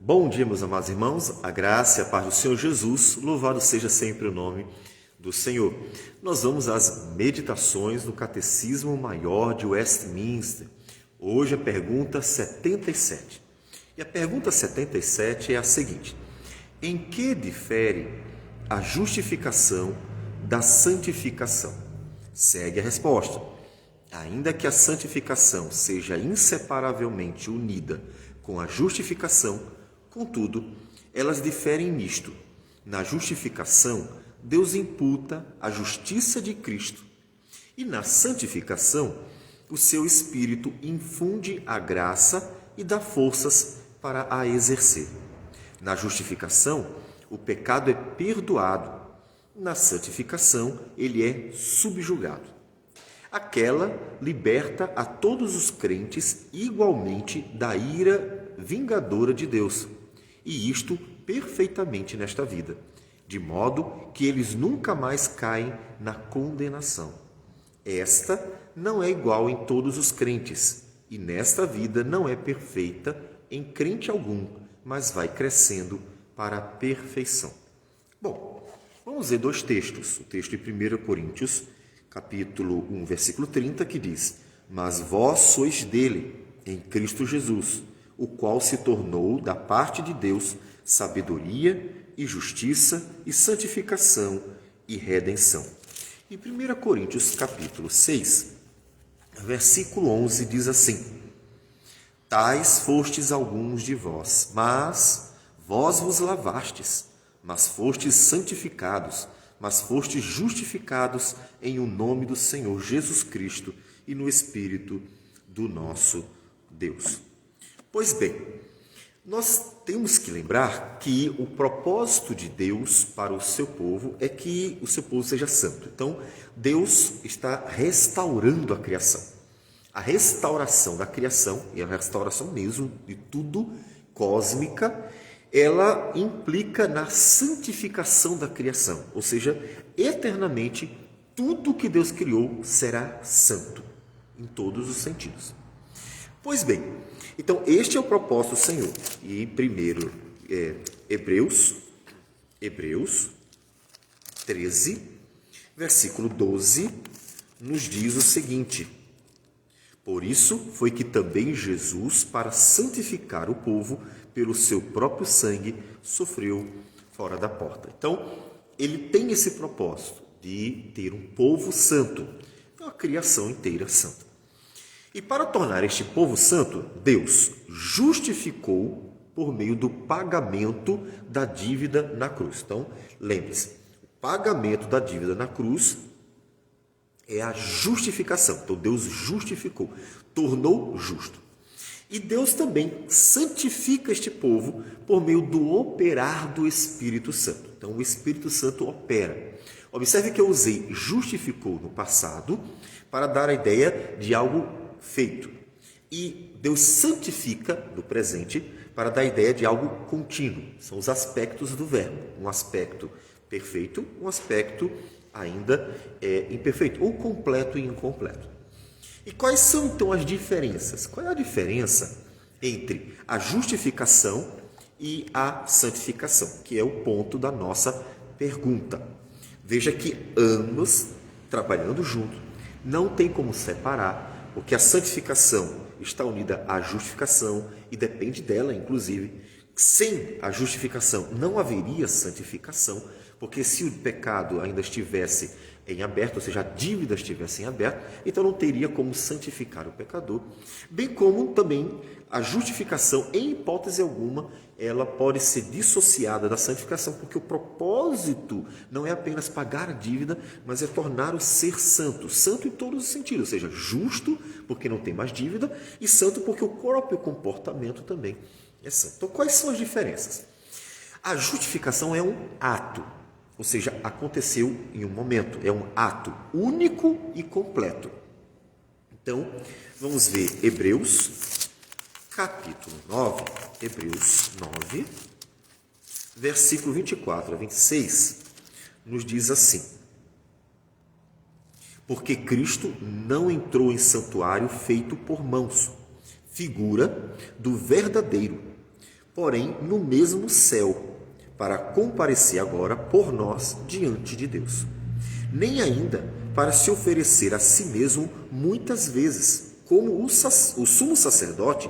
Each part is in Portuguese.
Bom dia, meus amados irmãos, a graça e a paz do Senhor Jesus, louvado seja sempre o nome do Senhor. Nós vamos às meditações do Catecismo Maior de Westminster. Hoje a pergunta 77. E a pergunta 77 é a seguinte: em que difere a justificação da santificação? Segue a resposta. Ainda que a santificação seja inseparavelmente unida com a justificação, contudo, elas diferem nisto. Na justificação, Deus imputa a justiça de Cristo, e na santificação, o seu Espírito infunde a graça e dá forças para a exercer. Na justificação, o pecado é perdoado. Na santificação, ele é subjugado. Aquela liberta a todos os crentes igualmente da ira vingadora de Deus, e isto perfeitamente nesta vida, de modo que eles nunca mais caem na condenação. Esta não é igual em todos os crentes, e nesta vida não é perfeita em crente algum, mas vai crescendo para a perfeição. Bom, vamos ver dois textos. O texto de 1 Coríntios, capítulo 1, versículo 30, que diz: mas vós sois dele, em Cristo Jesus, o qual se tornou da parte de Deus sabedoria e justiça e santificação e redenção. E 1 Coríntios, capítulo 6, versículo 11, diz assim: tais fostes alguns de vós, mas vós vos lavastes, mas fostes santificados, mas fostes justificados em o nome do Senhor Jesus Cristo e no Espírito do nosso Deus. Pois bem, nós temos que lembrar que o propósito de Deus para o seu povo é que o seu povo seja santo. Então, Deus está restaurando a criação. A restauração da criação, e a restauração mesmo de tudo cósmica, ela implica na santificação da criação, ou seja, eternamente tudo que Deus criou será santo, em todos os sentidos. Pois bem, então este é o propósito do Senhor. E primeiro, Hebreus 13, versículo 12, nos diz o seguinte: por isso foi que também Jesus, para santificar o povo, pelo seu próprio sangue, sofreu fora da porta. Então, ele tem esse propósito de ter um povo santo, uma criação inteira santa. E para tornar este povo santo, Deus justificou por meio do pagamento da dívida na cruz. Então, lembre-se, o pagamento da dívida na cruz é a justificação. Então, Deus justificou, tornou justo. E Deus também santifica este povo por meio do operar do Espírito Santo. Então, o Espírito Santo opera. Observe que eu usei justificou no passado para dar a ideia de algo feito. E Deus santifica no presente para dar a ideia de algo contínuo. São os aspectos do verbo. Um aspecto perfeito, um aspecto ainda imperfeito, ou completo e incompleto. E quais são então as diferenças? Qual é a diferença entre a justificação e a santificação, que é o ponto da nossa pergunta? Veja que ambos trabalhando juntos, não tem como separar, porque a santificação está unida à justificação e depende dela, inclusive. Sem a justificação não haveria santificação, porque se o pecado ainda estivesse em aberto, ou seja, a dívida estivesse em aberto, então não teria como santificar o pecador. Bem como também a justificação, em hipótese alguma, ela pode ser dissociada da santificação, porque o propósito não é apenas pagar a dívida, mas é tornar o ser santo, santo em todos os sentidos, ou seja, justo, porque não tem mais dívida, e santo porque o próprio comportamento também é santo. Então, quais são as diferenças? A justificação é um ato, ou seja, aconteceu em um momento, é um ato único e completo. Então, vamos ver Hebreus, capítulo 9, Hebreus 9, versículo 24 a 26, nos diz assim: porque Cristo não entrou em santuário feito por mãos, figura do verdadeiro, porém no mesmo céu, para comparecer agora por nós diante de Deus. Nem ainda para se oferecer a si mesmo muitas vezes, como o sumo sacerdote,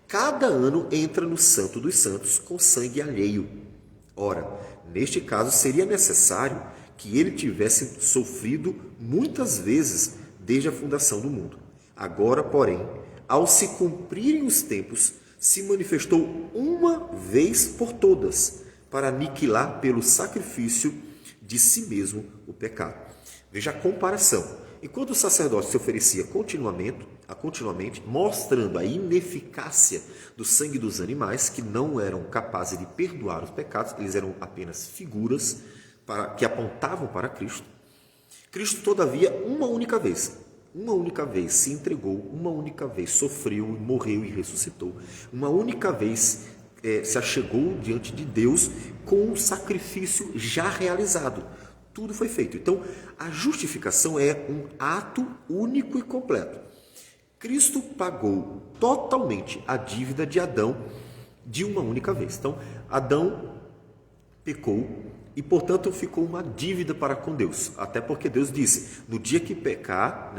cada ano entra no Santo dos Santos com sangue alheio. Ora, neste caso seria necessário que ele tivesse sofrido muitas vezes desde a fundação do mundo. Agora, porém, ao se cumprirem os tempos, se manifestou uma vez por todas, para aniquilar pelo sacrifício de si mesmo o pecado. Veja a comparação. Enquanto o sacerdote se oferecia continuamente, mostrando a ineficácia do sangue dos animais, que não eram capazes de perdoar os pecados, eles eram apenas figuras que apontavam para Cristo. Cristo, todavia, uma única vez se entregou, uma única vez sofreu, morreu e ressuscitou, uma única vez se achegou diante de Deus com um sacrifício já realizado. Tudo foi feito. Então, a justificação é um ato único e completo. Cristo pagou totalmente a dívida de Adão de uma única vez. Então, Adão pecou e, portanto, ficou uma dívida para com Deus. Até porque Deus disse, no dia que pecar,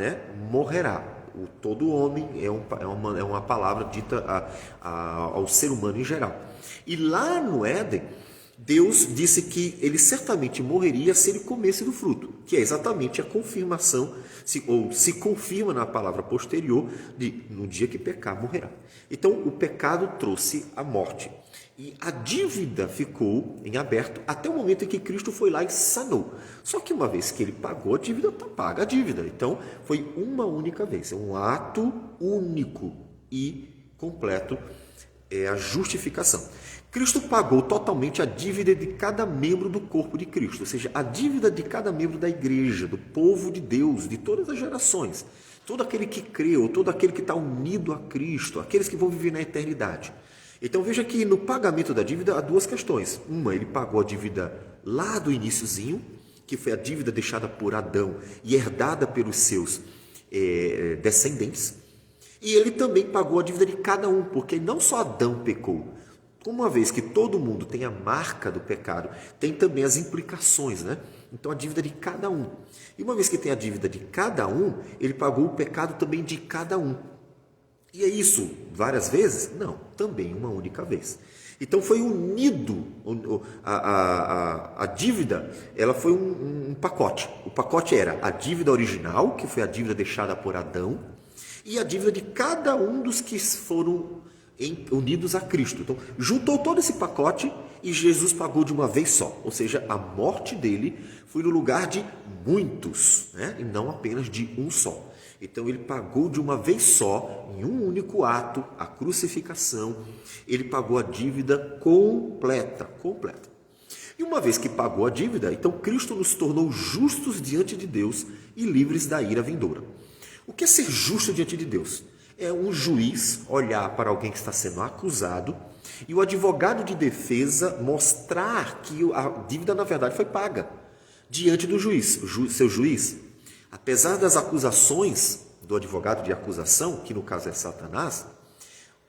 morrerá. Todo homem é uma palavra dita ao ser humano em geral. E lá no Éden, Deus disse que ele certamente morreria se ele comesse do fruto, que é exatamente a confirmação, se confirma na palavra posterior de no dia que pecar, morrerá. Então, o pecado trouxe a morte. E a dívida ficou em aberto até o momento em que Cristo foi lá e sanou. Só que uma vez que ele pagou a dívida, está paga a dívida. Então, foi uma única vez. É um ato único e completo, é a justificação. Cristo pagou totalmente a dívida de cada membro do corpo de Cristo, ou seja, a dívida de cada membro da igreja, do povo de Deus, de todas as gerações. Todo aquele que creu, todo aquele que está unido a Cristo, aqueles que vão viver na eternidade. Então veja que no pagamento da dívida há duas questões. Uma, ele pagou a dívida lá do iniciozinho, que foi a dívida deixada por Adão e herdada pelos seus descendentes. E ele também pagou a dívida de cada um, porque não só Adão pecou. Uma vez que todo mundo tem a marca do pecado, tem também as implicações, Então a dívida de cada um. E uma vez que tem a dívida de cada um, ele pagou o pecado também de cada um. E é isso várias vezes? Não, também uma única vez. Então foi unido, a dívida, ela foi um pacote. O pacote era a dívida original, que foi a dívida deixada por Adão, e a dívida de cada um dos que foram unidos a Cristo. Então, juntou todo esse pacote e Jesus pagou de uma vez só. Ou seja, a morte dele foi no lugar de muitos, e não apenas de um só. Então, ele pagou de uma vez só, em um único ato, a crucificação. Ele pagou a dívida completa. E uma vez que pagou a dívida, então Cristo nos tornou justos diante de Deus e livres da ira vindoura. O que é ser justo diante de Deus? É um juiz olhar para alguém que está sendo acusado e o advogado de defesa mostrar que a dívida, na verdade, foi paga diante do juiz. Seu juiz, apesar das acusações do advogado de acusação, que no caso é Satanás,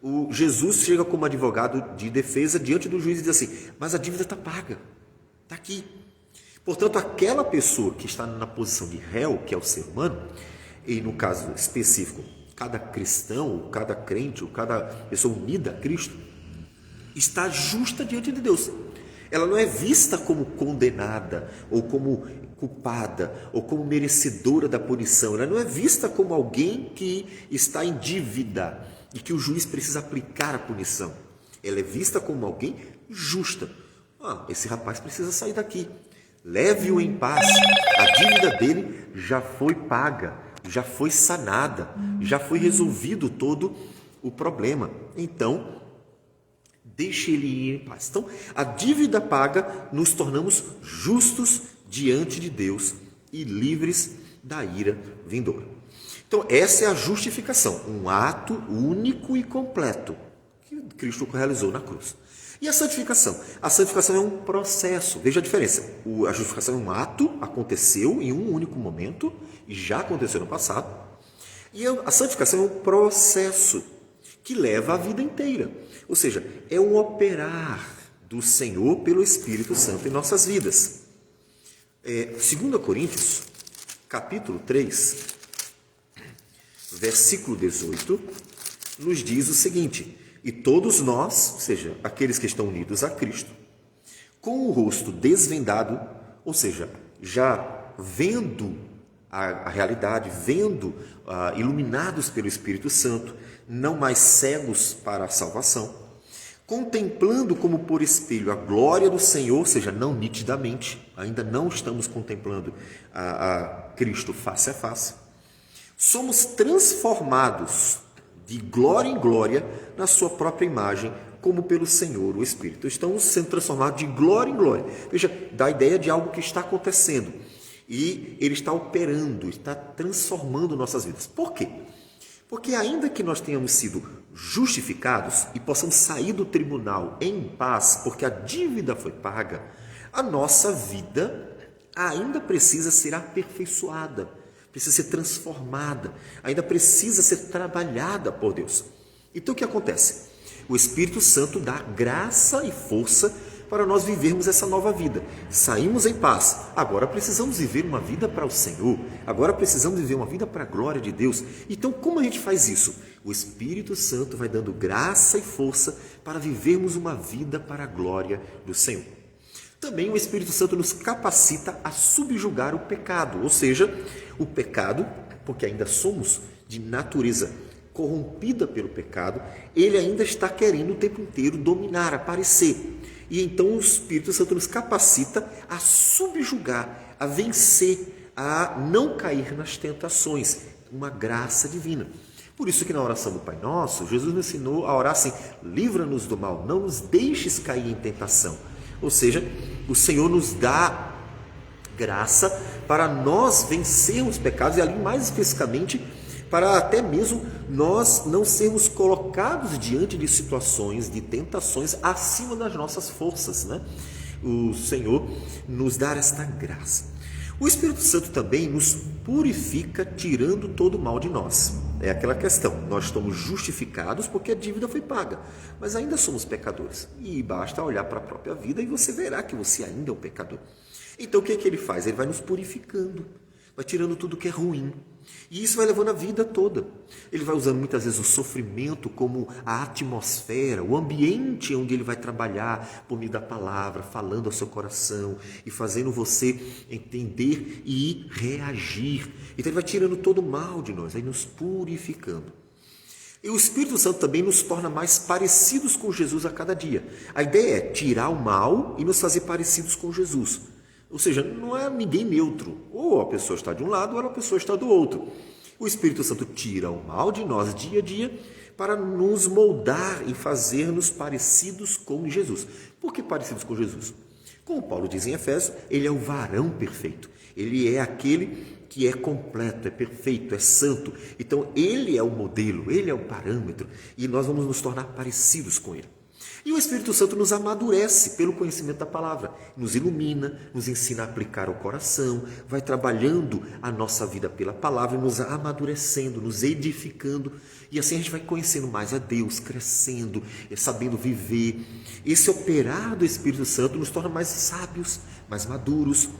o Jesus chega como advogado de defesa diante do juiz e diz assim, mas a dívida está paga, está aqui. Portanto, aquela pessoa que está na posição de réu, que é o ser humano, e no caso específico, cada cristão, cada crente, ou cada pessoa unida a Cristo, está justa diante de Deus. Ela não é vista como condenada, ou como culpada, ou como merecedora da punição. Ela não é vista como alguém que está em dívida e que o juiz precisa aplicar a punição. Ela é vista como alguém justa. Esse rapaz precisa sair daqui. Leve-o em paz. A dívida dele já foi paga. Já foi sanada, já foi resolvido todo o problema. Então, deixe ele ir em paz. Então, a dívida paga, nos tornamos justos diante de Deus e livres da ira vindoura. Então, essa é a justificação, um ato único e completo que Cristo realizou na cruz. E a santificação? A santificação é um processo. Veja a diferença. A justificação é um ato, aconteceu em um único momento, e já aconteceu no passado. E a santificação é um processo que leva a vida inteira. Ou seja, é um operar do Senhor pelo Espírito Santo em nossas vidas. 2 Coríntios, capítulo 3, versículo 18, nos diz o seguinte: e todos nós, ou seja, aqueles que estão unidos a Cristo, com o rosto desvendado, ou seja, já vendo a realidade, vendo, iluminados pelo Espírito Santo, não mais cegos para a salvação, contemplando como por espelho a glória do Senhor, ou seja, não nitidamente, ainda não estamos contemplando a Cristo face a face, somos transformados de glória em glória na sua própria imagem, como pelo Senhor, o Espírito. Estamos sendo transformados de glória em glória. Veja, dá a ideia de algo que está acontecendo. E Ele está operando, está transformando nossas vidas. Por quê? Porque ainda que nós tenhamos sido justificados e possamos sair do tribunal em paz, porque a dívida foi paga, a nossa vida ainda precisa ser aperfeiçoada, precisa ser transformada, ainda precisa ser trabalhada por Deus. Então o que acontece? O Espírito Santo dá graça e força para nós vivermos essa nova vida. Saímos em paz, agora precisamos viver uma vida para o Senhor, agora precisamos viver uma vida para a glória de Deus. Então como a gente faz isso? O Espírito Santo vai dando graça e força para vivermos uma vida para a glória do Senhor. Também o Espírito Santo nos capacita a subjugar o pecado, ou seja, o pecado, porque ainda somos de natureza corrompida pelo pecado, ele ainda está querendo o tempo inteiro dominar, aparecer. E então o Espírito Santo nos capacita a subjugar, a vencer, a não cair nas tentações, uma graça divina. Por isso que na oração do Pai Nosso, Jesus nos ensinou a orar assim: livra-nos do mal, não nos deixes cair em tentação. Ou seja, o Senhor nos dá graça para nós vencermos os pecados, e ali mais especificamente para até mesmo nós não sermos colocados diante de situações, de tentações acima das nossas forças, né? O Senhor nos dá esta graça. O Espírito Santo também nos purifica, tirando todo o mal de nós. É aquela questão, nós estamos justificados porque a dívida foi paga, mas ainda somos pecadores. E basta olhar para a própria vida e você verá que você ainda é um pecador. Então o que é que ele faz? Ele vai nos purificando, vai tirando tudo que é ruim. E isso vai levando a vida toda. Ele vai usando muitas vezes o sofrimento como a atmosfera, o ambiente onde ele vai trabalhar por meio da palavra, falando ao seu coração e fazendo você entender e reagir. Então ele vai tirando todo o mal de nós, vai nos purificando. E o Espírito Santo também nos torna mais parecidos com Jesus a cada dia. A ideia é tirar o mal e nos fazer parecidos com Jesus. Ou seja, não é ninguém neutro. Ou a pessoa está de um lado ou a pessoa está do outro. O Espírito Santo tira o mal de nós dia a dia para nos moldar e fazer-nos parecidos com Jesus. Por que parecidos com Jesus? Como Paulo diz em Efésios, ele é o varão perfeito. Ele é aquele que é completo, é perfeito, é santo. Então, ele é o modelo, ele é o parâmetro. E nós vamos nos tornar parecidos com ele. E o Espírito Santo nos amadurece pelo conhecimento da palavra, nos ilumina, nos ensina a aplicar ao coração, vai trabalhando a nossa vida pela palavra, nos amadurecendo, nos edificando, e assim a gente vai conhecendo mais a Deus, crescendo, sabendo viver. Esse operar do Espírito Santo nos torna mais sábios, mais maduros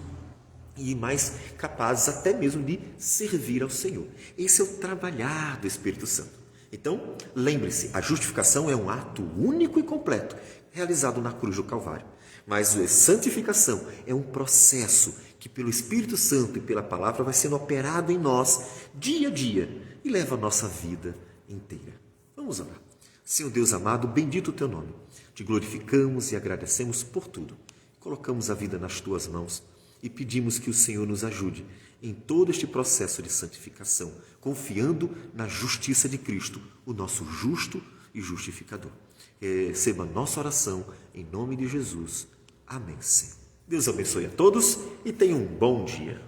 e mais capazes até mesmo de servir ao Senhor. Esse é o trabalhar do Espírito Santo. Então, lembre-se, a justificação é um ato único e completo, realizado na cruz do Calvário. Mas a santificação é um processo que pelo Espírito Santo e pela palavra vai sendo operado em nós dia a dia e leva a nossa vida inteira. Vamos orar. Senhor Deus amado, bendito o teu nome. Te glorificamos e agradecemos por tudo. Colocamos a vida nas tuas mãos e pedimos que o Senhor nos ajude em todo este processo de santificação, confiando na justiça de Cristo, o nosso justo e justificador. Receba a nossa oração em nome de Jesus. Amém. Deus abençoe a todos e tenha um bom dia.